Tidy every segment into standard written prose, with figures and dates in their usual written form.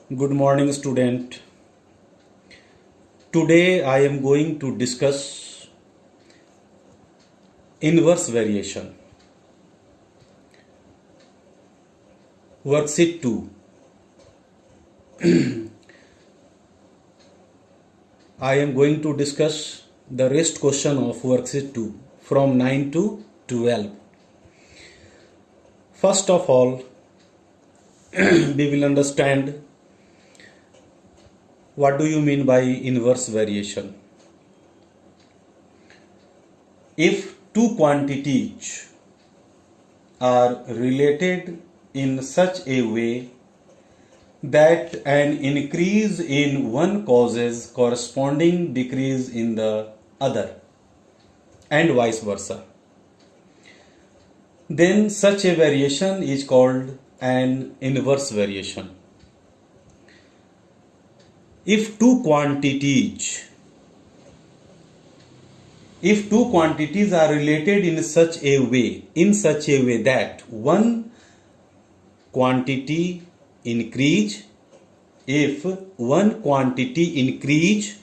Good morning, student. Today I am going to discuss inverse variation. Worksheet 2. I am going to discuss the rest question of worksheet 2 from 9 to 12. First of all, we will understand what do you mean by inverse variation. If two quantities are related in such a way that an increase in one causes corresponding decrease in the other and vice versa, then such a variation is called an inverse variation. If two quantities are related in such a way that one quantity increase, if one quantity increase,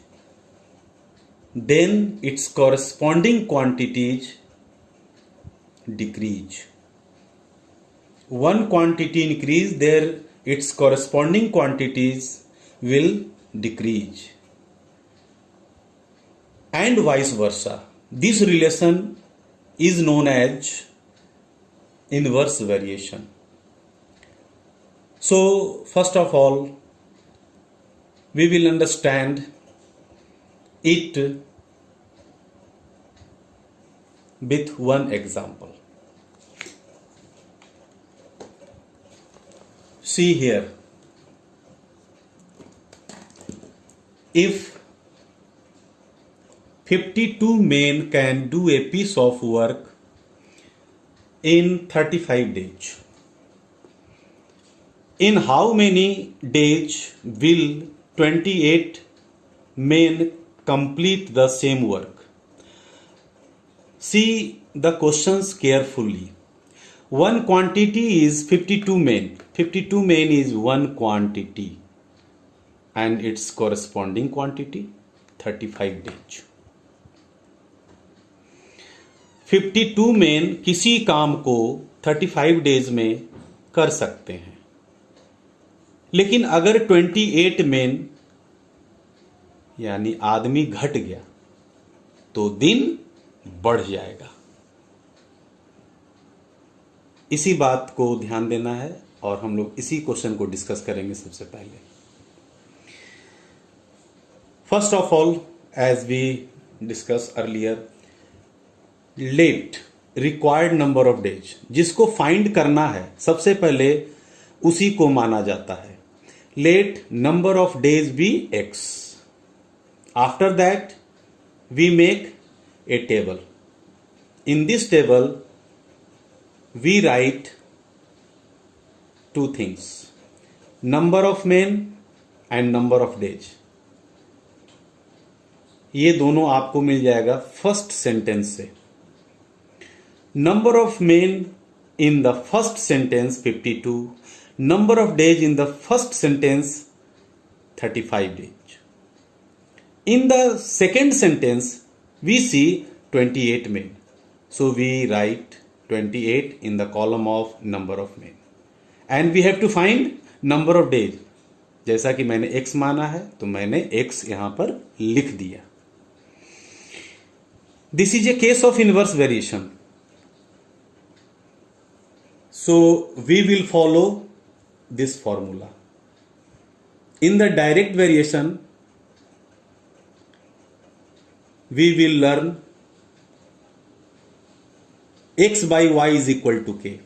then its corresponding quantities decrease. One quantity increase, there its corresponding quantities will decrease, and vice versa. This relation is known as inverse variation. So first of all, we will understand it with one example. See here, if 52 men can do a piece of work in 35 days, in how many days will 28 men complete the same work? See the questions carefully. One quantity is 52 men. 52 men is one quantity, and its corresponding quantity 35 days. 52 men किसी काम को 35 days में कर सकते हैं, लेकिन अगर 28 main यानी आदमी घट गया तो दिन बढ़ जाएगा. इसी बात को ध्यान देना है और हम लोग इसी क्वेश्चन को डिस्कस करेंगे. सबसे पहले first of all, as we discuss earlier, let required number of days, जिसको फाइंड करना है सबसे पहले उसी को माना जाता है. Let number of days be x. After that we make a table. In this table we write two things: number of men and number of days. ये दोनों आपको मिल जाएगा फर्स्ट सेंटेंस से. Number of main in the first sentence 52, number of days in the first sentence 35 days. In the second sentence we see 28 men, so we write 28 in the column of number of men, and we have to find number of days. जैसा कि मैंने x माना है तो मैंने x यहां पर लिख दिया. This is a case of inverse variation, so we will follow this formula. In the direct variation we will learn x by y is equal to k.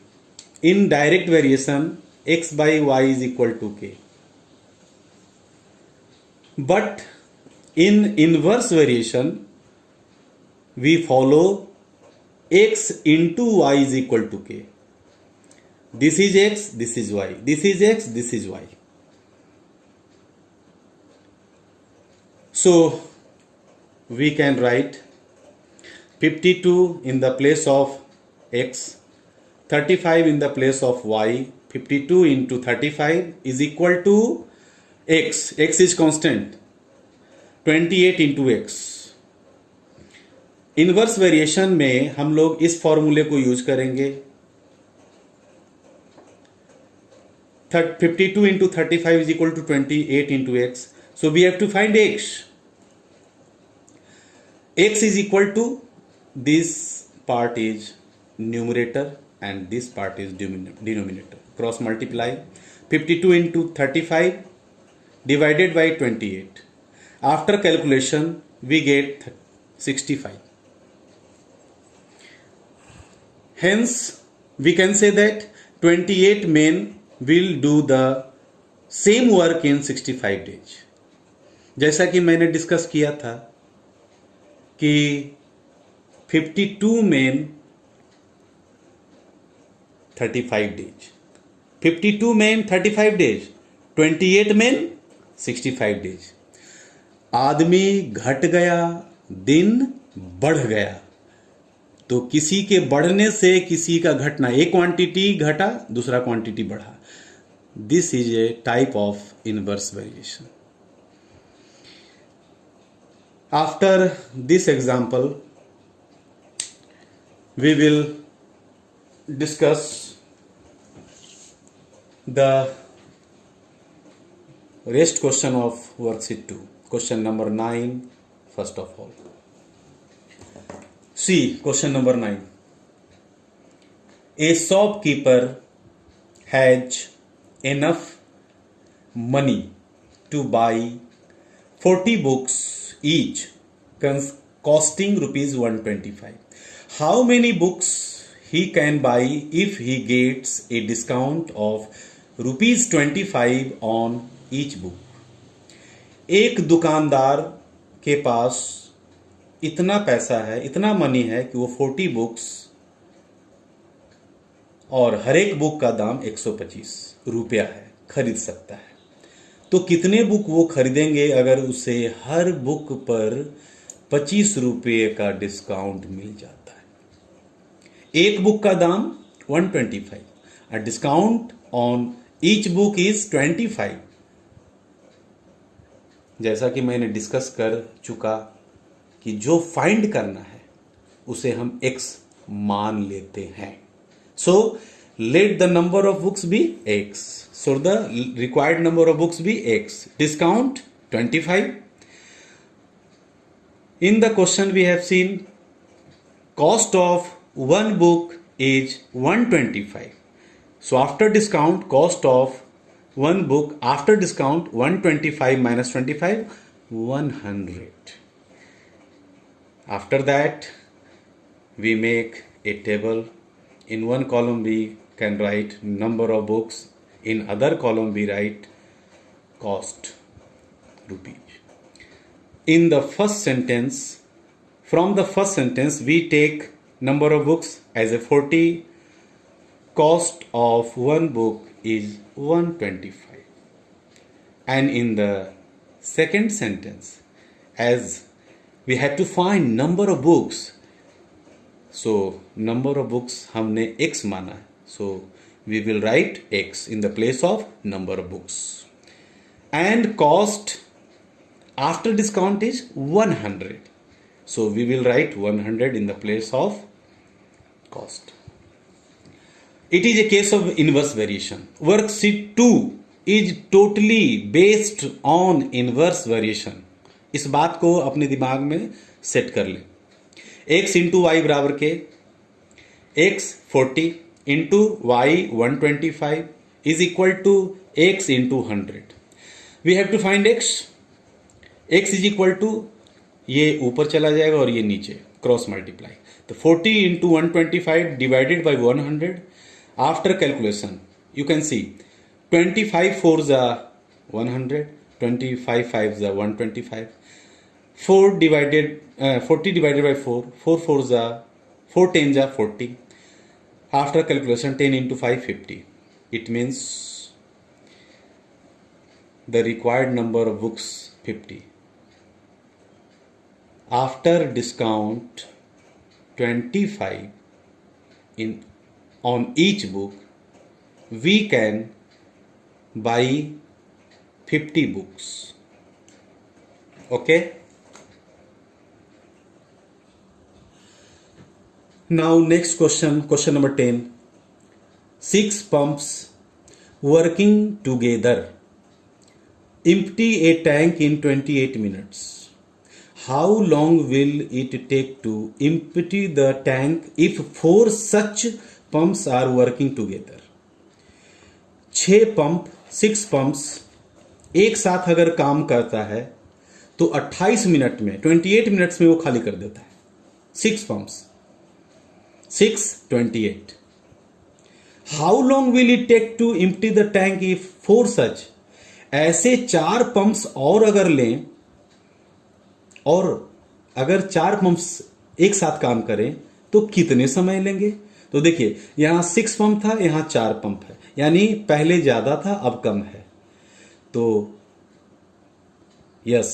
In direct variation x by y is equal to k, but in inverse variation we follow x into y is equal to k. This is x, this is y, this is x, this is y. So we can write 52 in the place of x, 35 in the place of y. 52 into 35 is equal to x is constant, 28 into x. Inverse variation में हम लोग इस फॉर्मूले को use करेंगे. 52 into 35 is equal to 28 into x. So we have to find x. X is equal to, this part is numerator and this part is denominator. Cross multiply. 52 into 35 divided by 28. After calculation we get 65. Hence we can say that 28 men will do the same work in 65 days. जैसा कि मैंने discuss किया था कि 52 men 35 days, 52 men 35 days, 28 men 65 days. आदमी घट गया, दिन बढ़ गया, तो किसी के बढ़ने से किसी का घटना, एक क्वांटिटी घटा दूसरा क्वांटिटी बढ़ा. This is a type of inverse variation. After this example we will discuss the rest question of worksheet 2. Question number 9 first of all. See, question number 9. A shopkeeper has enough money to buy 40 books each, costing rupees 125. How many books he can buy if he gets a discount of rupees 25 on each book? एक दुकानदार के पास इतना पैसा है, इतना money है कि वो 40 बुक्स और हर एक बुक का दाम 125 रुपया है, खरीद सकता है. तो कितने बुक वो खरीदेंगे अगर उसे हर बुक पर 25 रुपये का डिस्काउंट मिल जाता है? एक बुक का दाम 125, अ discount on each book is 25. जैसा कि मैंने डिस्कस कर चुका कि जो फाइंड करना है उसे हम x मान लेते हैं. So let the number of books be x. So the required number of books be x. Discount 25. In the question we have seen cost of one book is 125. So after discount cost of one book after discount 125 minus 25 100. After that, we make a table. In one column we can write number of books. In other column we write cost rupees. In the first sentence, from the first sentence we take number of books as a 40. Cost of one book is 125. And in the second sentence, as we had to find number of books, so number of books हमने x माना है, so we will write x in the place of number of books. And cost after discount is 100, so we will write 100 in the place of cost. It is a case of inverse variation. Worksheet 2 is totally based on inverse variation. इस बात को अपने दिमाग में set कर ले. x into Y बराबर के x 40 into y 125 is equal to x into 100. We have to find x. x is equal to, ये ऊपर चला जाएगा और ये नीचे क्रॉस मल्टीप्लाई. तो 40 into 125 divided by 100. After calculation you can see 25 4 जा 100, 25 5 जा 125. 40 divided by 4, 4 4 जा 4 10 जा 40. After calculation 10 into 5 50. It means the required number of books 50. After discount 25 on each book, we can buy 50 books. Okay. Now next question, question number 10. 6 pumps working together empty a tank in 28 minutes. How long will it take to empty the tank if 4 such pumps are working together? 6 pumps एक साथ अगर काम करता है तो 28 minute में 28 minutes में वो खाली कर देता है. 6 pumps, 6:28. How long will it take to empty the tank if 4 such? ऐसे 4 पंप्स और अगर लें और अगर 4 पंप्स एक साथ काम करें तो कितने समय लेंगे? तो देखिए यहां 6 पंप था, यहां 4 पंप है, यानी पहले ज्यादा था अब कम है. तो yes,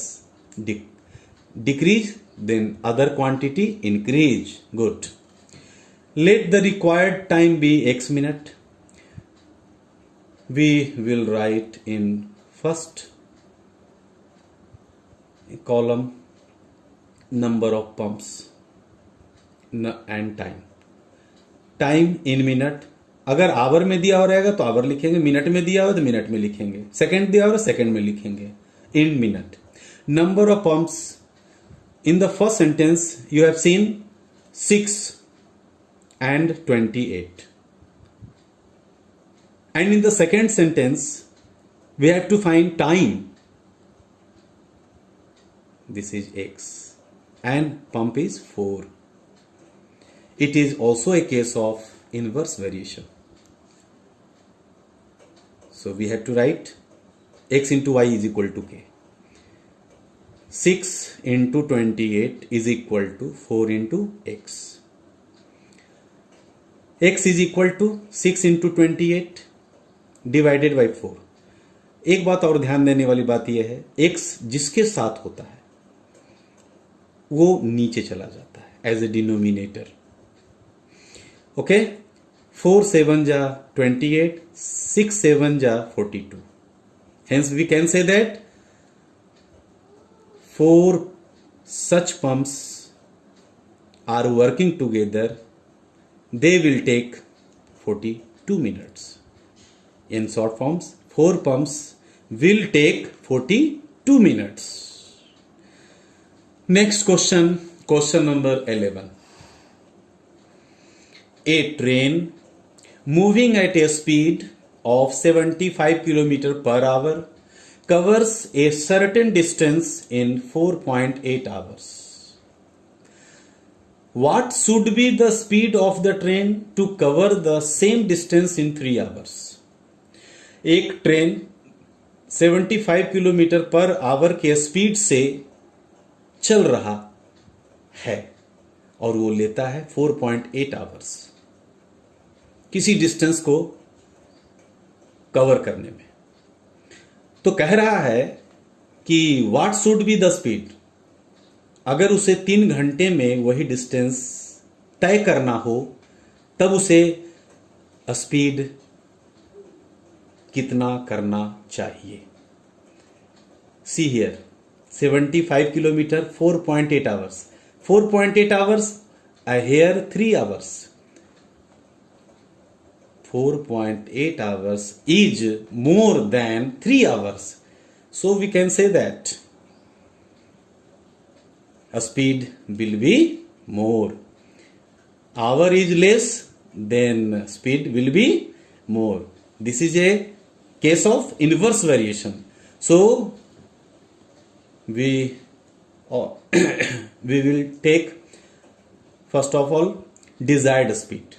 decrease then other quantity increase. Good. Let the required time be x minute. We will write in first column number of pumps and time. Time in minute. अगर आवर में दिया हो रहेगा तो आवर लिखेंगे, मिनट में दिया हो तो मिनट में लिखेंगे, सेकंड दिया हो सेकंड में लिखेंगे. इन minute. Number of pumps in the first sentence you have seen 6 and 28. And in the second sentence, we have to find time. This is x. And pump is 4. It is also a case of inverse variation. So we have to write x into y is equal to k. 6 into 28 is equal to 4 into x. x is equal to 6 into 28 divided by 4. एक बात और ध्यान देने वाली बात यह है, x जिसके साथ होता है वो नीचे चला जाता है एज ए डिनोमिनेटर. ओके. 4 7 जा 28, 6 7 जा 42. Hence we can say that 4 such pumps are working together. They will take 42 minutes. In short forms, 4 pumps will take 42 minutes. Next question, question number 11. A train moving at a speed of 75 km per hour covers a certain distance in 4.8 hours. What should be the speed of the train to cover the same distance in 3 hours? एक train 75 kilometre per our के speed से चल रहा है और वो लेता है 4.8 आवर्स किसी डिस्टेंस को कवर करने में. तो कह रहा है कि what should be the speed. अगर उसे 3 घंटे में वही डिस्टेंस तय करना हो तब उसे स्पीड कितना करना चाहिए. See here 75 kilometre 4.8 hours. 4.8 hours, here 3 hours. 4.8 hours is more than 3 hours. So we can say that a speed will be more. Hour is less, then speed will be more. This is a case of inverse variation. So we will take first of all desired speed.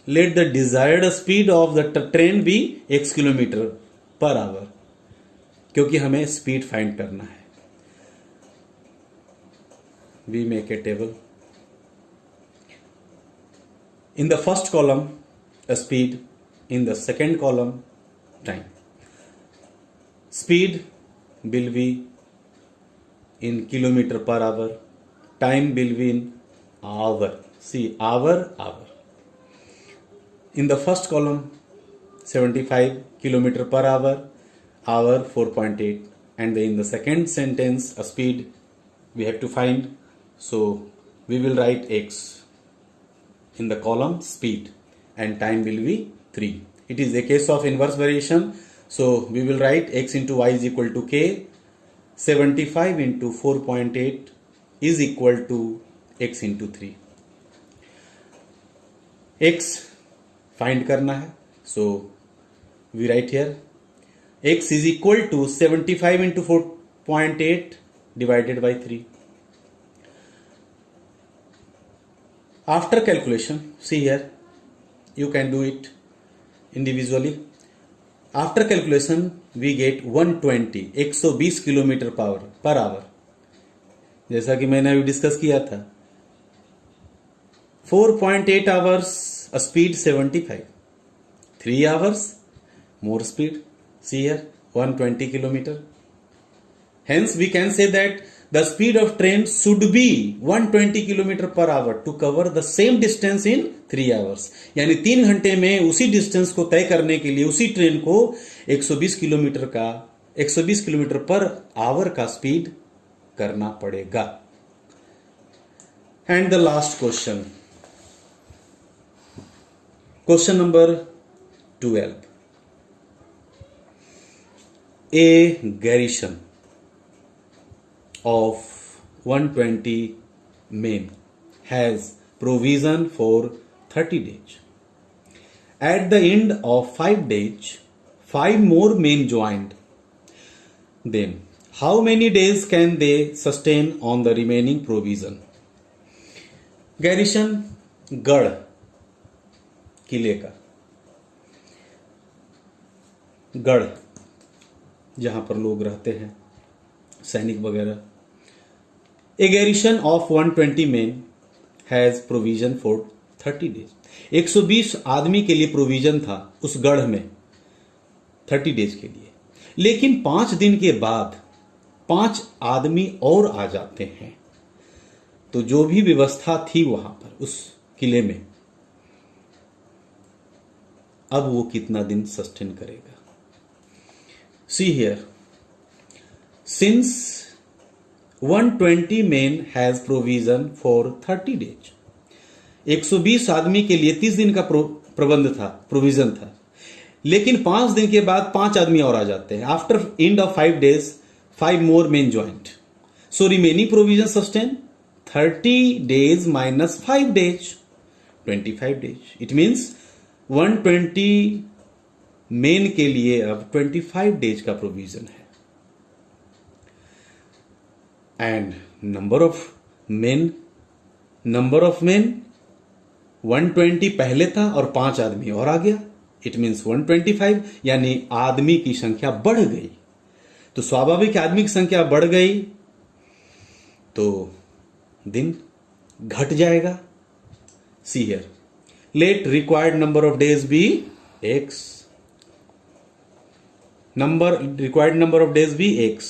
Let the desired speed of the train be x kilometre per our, क्योंकि हमें speed find करना है. We make a table. In the first column a speed, in the second column time. Speed will be in kilometer per hour, time will be in hour. See, hour. In the first column 75 kilometer per hour, hour 4.8, and in the second sentence a speed we have to find, so we will write x in the column speed and time will be 3. It is a case of inverse variation, so we will write x into y is equal to k. 75 into 4.8 is equal to x into 3. x find करना है, so we write here x is equal to 75 into 4.8 divided by 3. After calculation, see here, you can do it individually. After calculation, we get 120 120 kilometre per our, जैसा कि मैंने अभी discuss किया था. 4.8 hours speed 75, 3 hours more speed, see here 120 kilometer. Hence we can say that the speed of train should be 120 kilometre per hour to cover the same distance in 3 hours. यानी 3 घंटे में उसी डिस्टेंस को तय करने के लिए उसी ट्रेन को 120 किलोमीटर पर आवर का स्पीड करना पड़ेगा. And the last question, question number 12. A garrison of 120 men has provision for 30 days. At the end of 5 days, 5 more men joined them. How many days can they sustain on the remaining provision? Garrison गढ़, किले का गढ़, जहां पर लोग रहते हैं, सैनिक वगैरह. A garrison of 120 men has provision for 30 days. 120 आदमी के लिए प्रोविजन था उस गढ़ में 30 डेज के लिए. लेकिन 5 दिन के बाद 5 आदमी और आ जाते हैं, तो जो भी व्यवस्था थी वहां पर उस किले में, अब वो कितना दिन सस्टेन करेगा. See here, since 120 men has provision for 30 days, 120 आदमी के लिए 30 दिन का प्रबंध था, प्रोविजन था, लेकिन 5 दिन के बाद 5 आदमी और आ जाते हैं. After end of 5 days 5 more men joined, so remaining provision sustain 30 days minus 5 days, 25 days. It means 120 main के लिए अब 25 डेज का प्रोविजन है. एंड नंबर ऑफ मेन 120 पहले था और 5 आदमी और आ गया. इट मीन्स 125, यानी आदमी की संख्या बढ़ गई. तो स्वाभाविक आदमी की संख्या बढ़ गई तो दिन घट जाएगा. See here, let required number of days be x. Required number of days be x.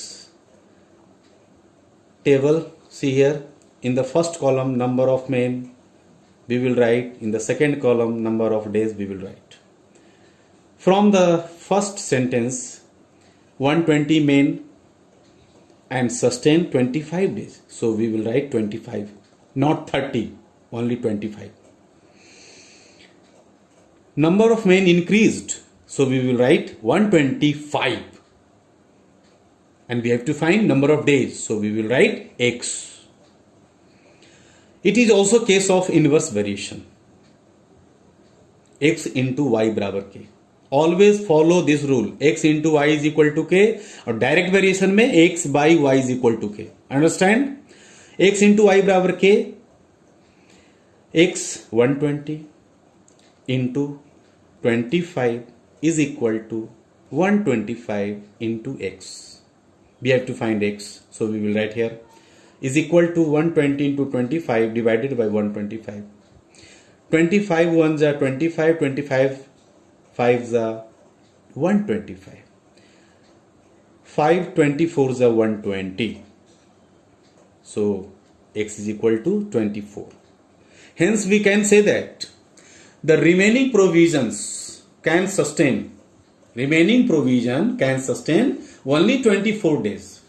Table, see here, in the first column number of men we will write, in the second column number of days we will write. From the first sentence, 120 men and sustain 25 days, so we will write 25, not 30, only 25. Number of men increased, so we will write 125, and we have to find number of days, so we will write x. It is also case of inverse variation, x into y बराबर k. Always follow this rule, x into y is equal to k, और direct variation में x by y is equal to k. Understand? x into y बराबर k, x 120 into 25 is equal to 125 into x. We have to find x, so we will write here is equal to 120 into 25 divided by 125. 25 ones are 25, 25 5s are 125. 5 24s are 120. So x is equal to 24. Hence we can say that the remaining provisions can sustain remaining provision can sustain only 24 days,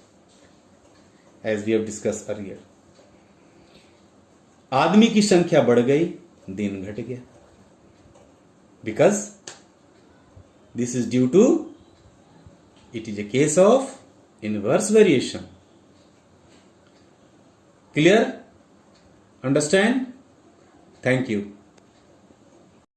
as we have discussed earlier. आदमी की संख्या बढ़ गई, दिन घट गया, because this is due to, it is a case of inverse variation. Clear? Understand? Thank you.